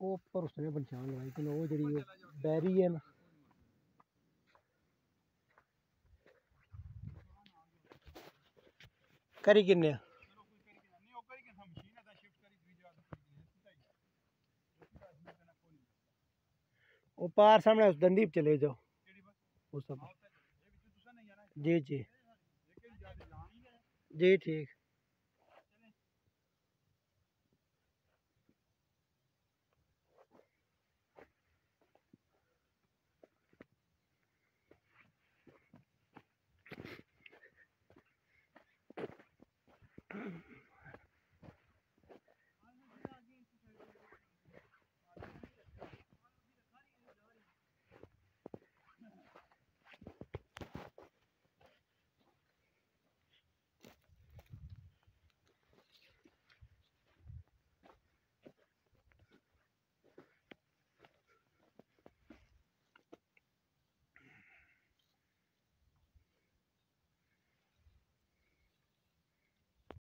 ऊपर उसने पहचान लगाई कि वो जड़ी बैरी है ना करी किन्ने वो पार सामने उस दंदीप चले जाओ वो सब जी जी जी ठीक